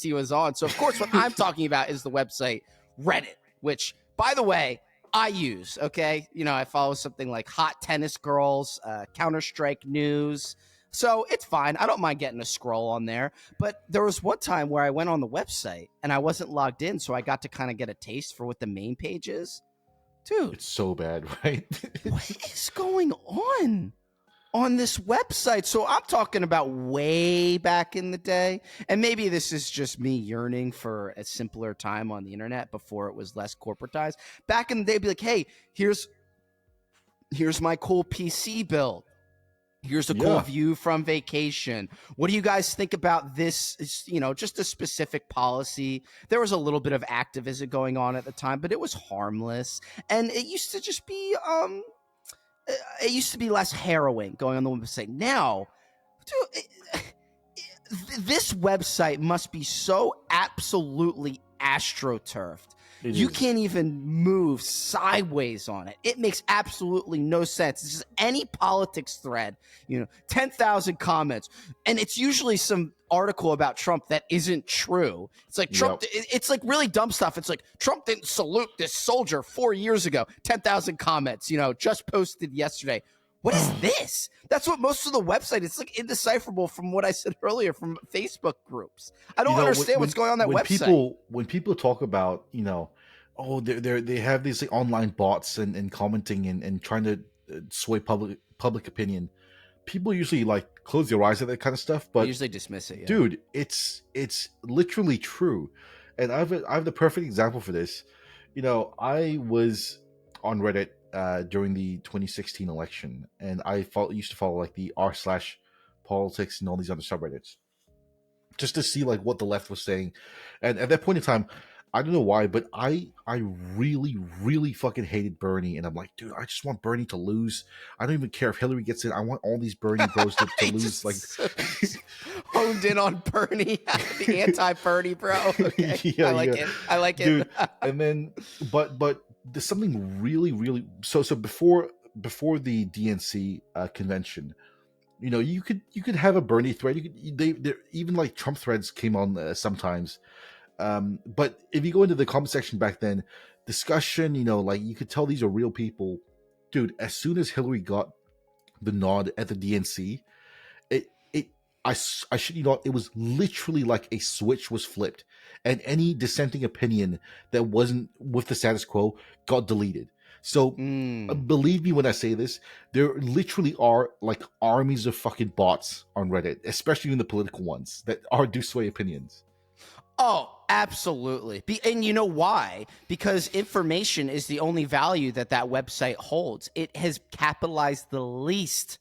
he was on. So of course, what I'm talking about is the website Reddit, which, by the way, I use. Okay, I follow something like Hot Tennis Girls, Counter-Strike News. So it's fine. I don't mind getting a scroll on there. But there was one time where I went on the website and I wasn't logged in, so I got to kind of get a taste for what the main page is. Dude, It's so bad, right? what is going on this website? So I'm talking about way back in the day, and maybe this is just me yearning for a simpler time on the internet before it was less corporatized. Back in the day, be like, hey, here's my cool PC build. Here's a cool view from vacation. What do you guys think about this? Just a specific policy. There was a little bit of activism going on at the time, but it was harmless. And it used to just be, less harrowing going on the website. Now, dude, this website must be so absolutely astroturfed. You can't even move sideways on it. It makes absolutely no sense. This is any politics thread, 10,000 comments. And it's usually some article about Trump that isn't true. It's like Trump, it's like really dumb stuff. It's like Trump didn't salute this soldier 4 years ago. 10,000 comments, just posted yesterday. What is this? That's what most of the website, it's like indecipherable from what I said earlier from Facebook groups. I don't understand what's going on that website. When people talk about, they have these like, online bots and commenting and trying to sway public opinion, people usually like close their eyes at that kind of stuff. But they usually dismiss it. Yeah. Dude, it's literally true. And I have the perfect example for this. I was on Reddit during the 2016 election, and I used to follow like the r/politics and all these other subreddits just to see like what the left was saying. And at that point in time, I don't know why, but I really, really fucking hated Bernie. And I'm like, dude, I just want Bernie to lose. I don't even care if Hillary gets in. I want all these Bernie bros to lose. Like honed in on Bernie, the anti-Bernie bro. Okay. Yeah, I like it. Dude, and then, but there's something really, really, so before the DNC convention, you could have a Bernie thread. They even like Trump threads came on sometimes. But if you go into the comment section back then, discussion, like you could tell these are real people. Dude, as soon as Hillary got the nod at the DNC, I should, it was literally like a switch was flipped, and any dissenting opinion that wasn't with the status quo got deleted. So believe me when I say this, there literally are like armies of fucking bots on Reddit, especially in the political ones that do sway opinions. Oh, absolutely. And you know why? Because information is the only value that website holds. It has capitalized the least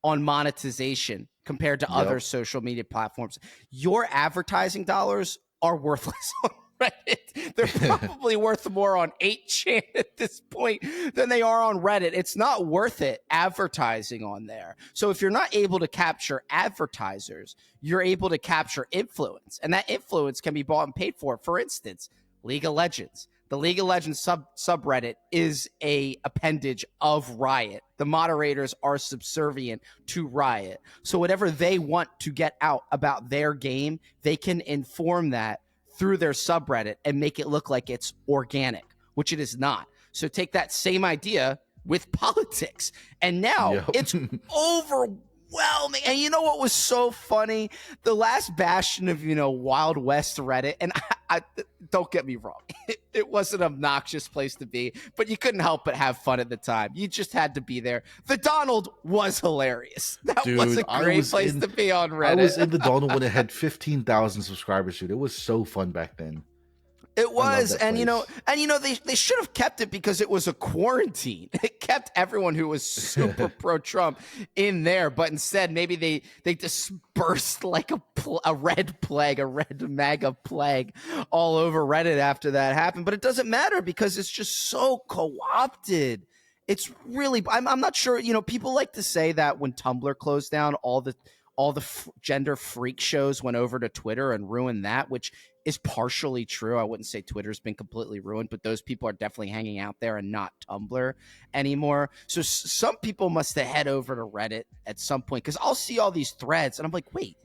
on monetization compared to other social media platforms. Your advertising dollars are worthless on Reddit. They're probably worth more on 8chan at this point than they are on Reddit. It's not worth it advertising on there. So if you're not able to capture advertisers, you're able to capture influence. And that influence can be bought and paid for. For instance, League of Legends. The League of Legends subreddit is a appendage of Riot. The moderators are subservient to Riot. So whatever they want to get out about their game, they can inform that through their subreddit and make it look like it's organic, which it is not. So take that same idea with politics, and now it's overwhelming. And you know what was so funny? The last bastion of, Wild West Reddit, and I don't get me wrong, it was an obnoxious place to be, but you couldn't help but have fun at the time. You just had to be there. The Donald was hilarious. That was a great place to be on Reddit. I was in the Donald when it had 15,000 subscribers, dude. It was so fun back then. It was, and they should have kept it because it was a quarantine. It kept everyone who was super pro-Trump in there, but instead maybe they dispersed like a red plague, a red MAGA plague all over Reddit after that happened. But it doesn't matter because it's just so co-opted. It's really, I'm not sure, people like to say that when Tumblr closed down, all the gender freak shows went over to Twitter and ruined that, which is partially true. I wouldn't say Twitter's been completely ruined, but those people are definitely hanging out there and not Tumblr anymore. So some people must have head over to Reddit at some point, because I'll see all these threads and I'm like, wait,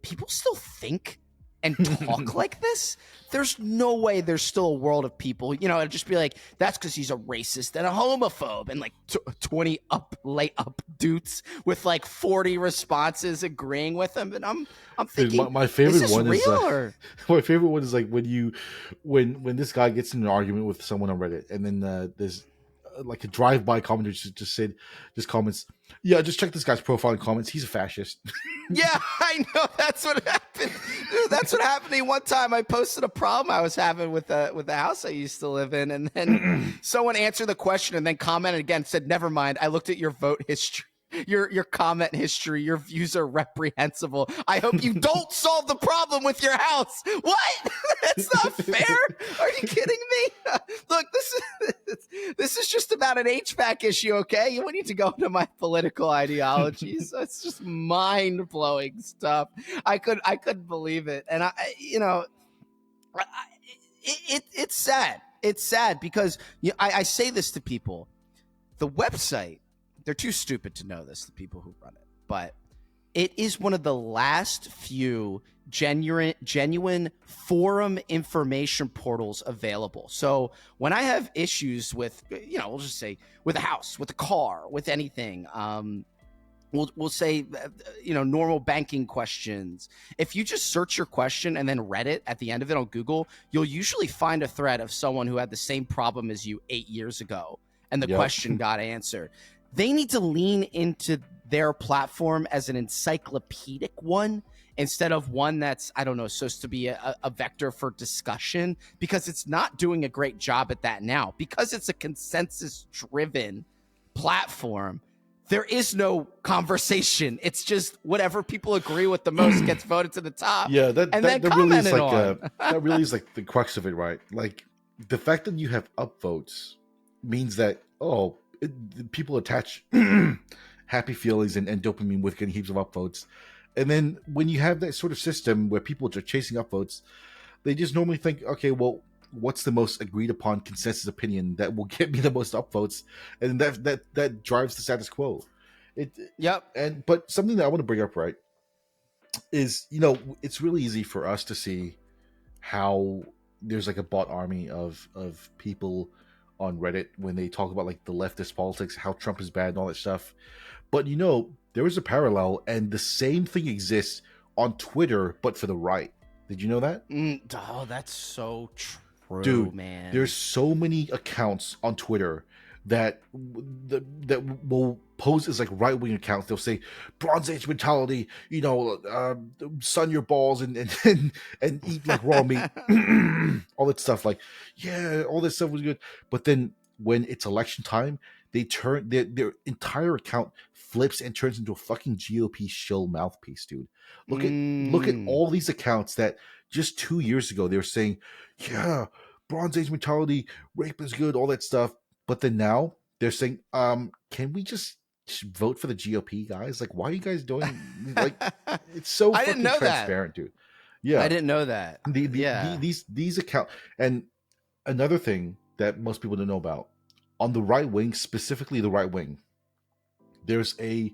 people still think and talk like this, there's no way there's still a world of people, it'd just be like, that's because he's a racist and a homophobe, and like 20 lay up dudes with like 40 responses agreeing with him. And I'm thinking, dude, my favorite is one real is or? my favorite one is like when this guy gets in an argument with someone on Reddit, and then there's like a drive-by commenter just comments, yeah, just check this guy's profile and comments, he's a fascist. Yeah, I know. That's what happened. Dude, that's what happened to me one time. I posted a problem I was having with the house I used to live in, and then someone answered the question and then commented again, said, never mind, I looked at your vote history. Your comment history, your views are reprehensible. I hope you don't solve the problem with your house. What? That's not fair. Are you kidding me? Look, this is just about an HVAC issue, okay? You don't need to go into my political ideologies. It's just mind-blowing stuff. I couldn't believe it. And it's sad. It's sad because I say this to people. The website, they're too stupid to know this, the people who run it, but it is one of the last few genuine forum information portals available. So when I have issues with, we'll just say with a house, with a car, with anything, we'll say, normal banking questions. If you just search your question and then Reddit at the end of it on Google, you'll usually find a thread of someone who had the same problem as you 8 years ago, and the question got answered. They need to lean into their platform as an encyclopedic one instead of one that's, I don't know, supposed to be a vector for discussion, because it's not doing a great job at that now. Because it's a consensus-driven platform, there is no conversation. It's just whatever people agree with the most gets voted to the top. Yeah, that really is like that really is like the crux of it, right? Like the fact that you have upvotes means that people attach happy feelings and dopamine with getting heaps of upvotes. And then when you have that sort of system where people are chasing upvotes, they just normally think, okay, well, what's the most agreed upon consensus opinion that will get me the most upvotes? And that drives the status quo. But something that I want to bring up, right, is, it's really easy for us to see how there's like a bot army of people on Reddit when they talk about like the leftist politics, how Trump is bad and all that stuff. But there is a parallel, and the same thing exists on Twitter, but for the right. Did you know that? That's so true, dude, man. There's so many accounts on Twitter that will pose as like right-wing accounts. They'll say Bronze Age mentality, sun your balls and eat like raw meat, all that stuff. Like, yeah, all this stuff was good. But then when it's election time, they turn their entire account flips and turns into a fucking GOP shill mouthpiece, dude. Look at all these accounts that just 2 years ago they were saying, yeah, Bronze Age mentality, rape is good, all that stuff. But then now they're saying, can we just vote for the GOP, guys? Like, why are you guys doing like? It's so I didn't know transparent, that. Dude. Yeah, I didn't know that. These accounts. And another thing that most people don't know about, on the right wing, specifically the right wing, there's a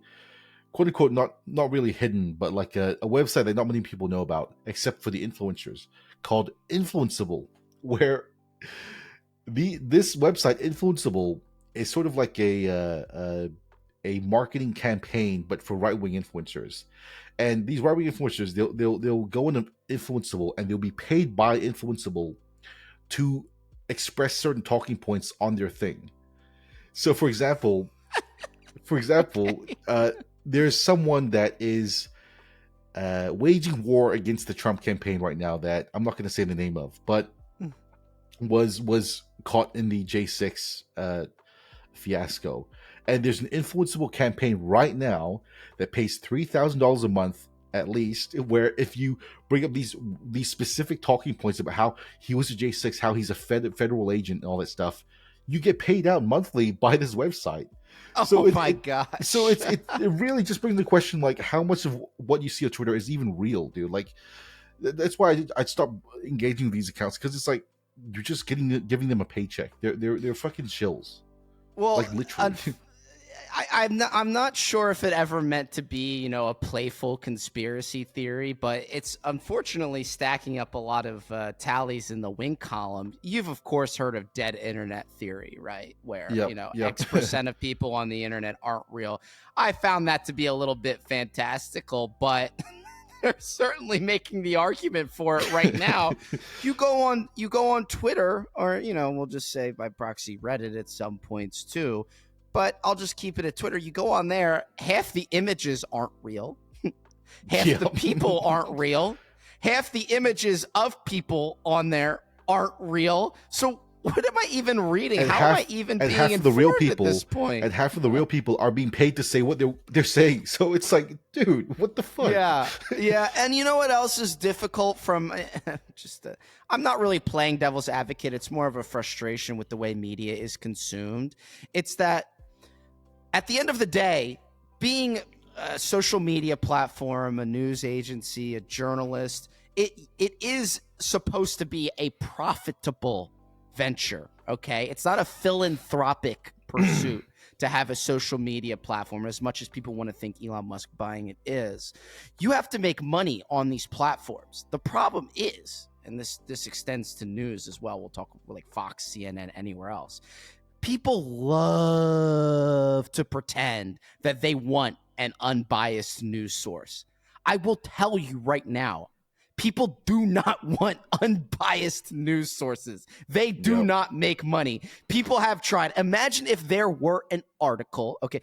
quote unquote not really hidden, but like a website that not many people know about, except for the influencers, called Influenceable, where this website Influenceable is sort of like a marketing campaign, but for right wing influencers. And these right wing influencers, they'll go into Influenceable and they'll be paid by Influenceable to express certain talking points on their thing. So, for example, there's someone that is waging war against the Trump campaign right now that I'm not going to say the name of, but was caught in the J6 fiasco. And there's an Influenceable campaign right now that pays $3,000 a month at least, where if you bring up these specific talking points about how he was a J6, how he's a federal agent and all that stuff, you get paid out monthly by this website. My gosh. So it really just brings the question, like, how much of what you see on Twitter is even real, dude? Like, that's why I stopped engaging with these accounts, because it's like you're just giving them a paycheck. They're fucking shills. Well, like literally. I'm not sure if it ever meant to be, you know, a playful conspiracy theory, but it's unfortunately stacking up a lot of tallies in the win column. You've of course heard of dead internet theory, right? Where, you know, Yep. X% of people on the internet aren't real. I found that to be a little bit fantastical, but they're certainly making the argument for it right now. You go on Twitter, or, you know, we'll just say by proxy Reddit at some points too, but I'll just keep it at Twitter. You go on there, half the images aren't real. Half the people aren't real. Half the images of people on there aren't real. So what am I even reading? How am I even being informed at this point? And half of the real people are being paid to say what they're saying. So it's like, dude, what the fuck? Yeah. And you know what else is difficult from I'm not really playing devil's advocate. It's more of a frustration with the way media is consumed. It's that at the end of the day, being a social media platform, a news agency, a journalist, it is supposed to be a profitable venture, okay? It's not a philanthropic pursuit to have a social media platform, as much as people want to think Elon Musk buying it is. You have to make money on these platforms. The problem is, and this extends to news as well, we'll talk like Fox, CNN, anywhere else, people love to pretend that they want an unbiased news source. I will tell you right now, people do not want unbiased news sources. They do not make money. People have tried. Imagine if there were an article, okay,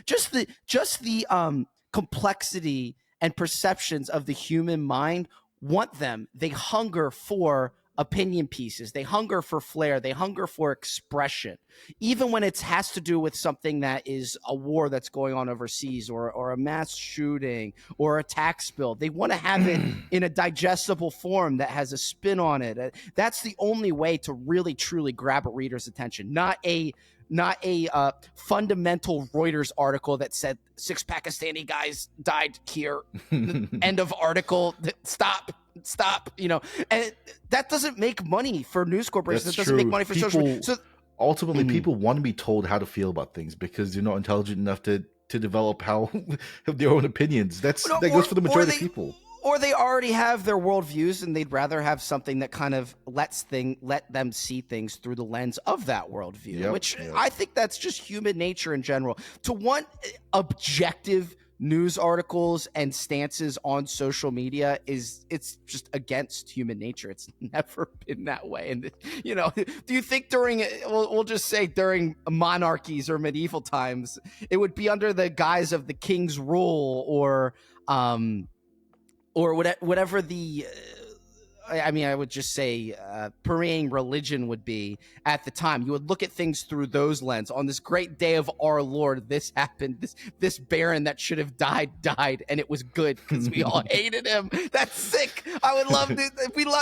just the complexity and perceptions of the human mind want them. They hunger for opinion pieces. They hunger for flair. They hunger for expression, even when it has to do with something that is a war that's going on overseas, or a mass shooting, or a tax bill. They want to have it in a digestible form that has a spin on it. That's the only way to really truly grab a reader's attention, not a fundamental Reuters article that said 6 Pakistani guys died here. End of article. Stop. You know, and that doesn't make money for news corporations. It doesn't make money for social media. So ultimately, people want to be told how to feel about things because they're not intelligent enough to develop their own opinions. That goes for the majority of people. Or they already have their worldviews, and they'd rather have something that kind of let them see things through the lens of that worldview, I think that's just human nature in general. To want objective news articles and stances on social media it's just against human nature. It's never been that way. And, you know, do you think we'll just say during monarchies or medieval times, it would be under the guise of the king's rule or whatever the I would just say permeating religion would be at the time? You would look at things through those lens. On this great day of our Lord, this happened. This baron that should have died, and it was good because we all hated him. That's sick. I would love to.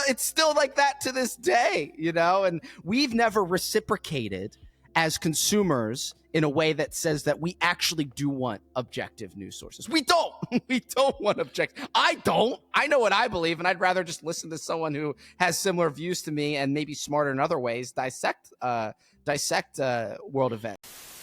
It's still like that to this day, you know. And we've never reciprocated as consumers in a way that says that we actually do want objective news sources. We don't. We don't want objective. I don't. I know what I believe, and I'd rather just listen to someone who has similar views to me and maybe smarter in other ways dissect world events.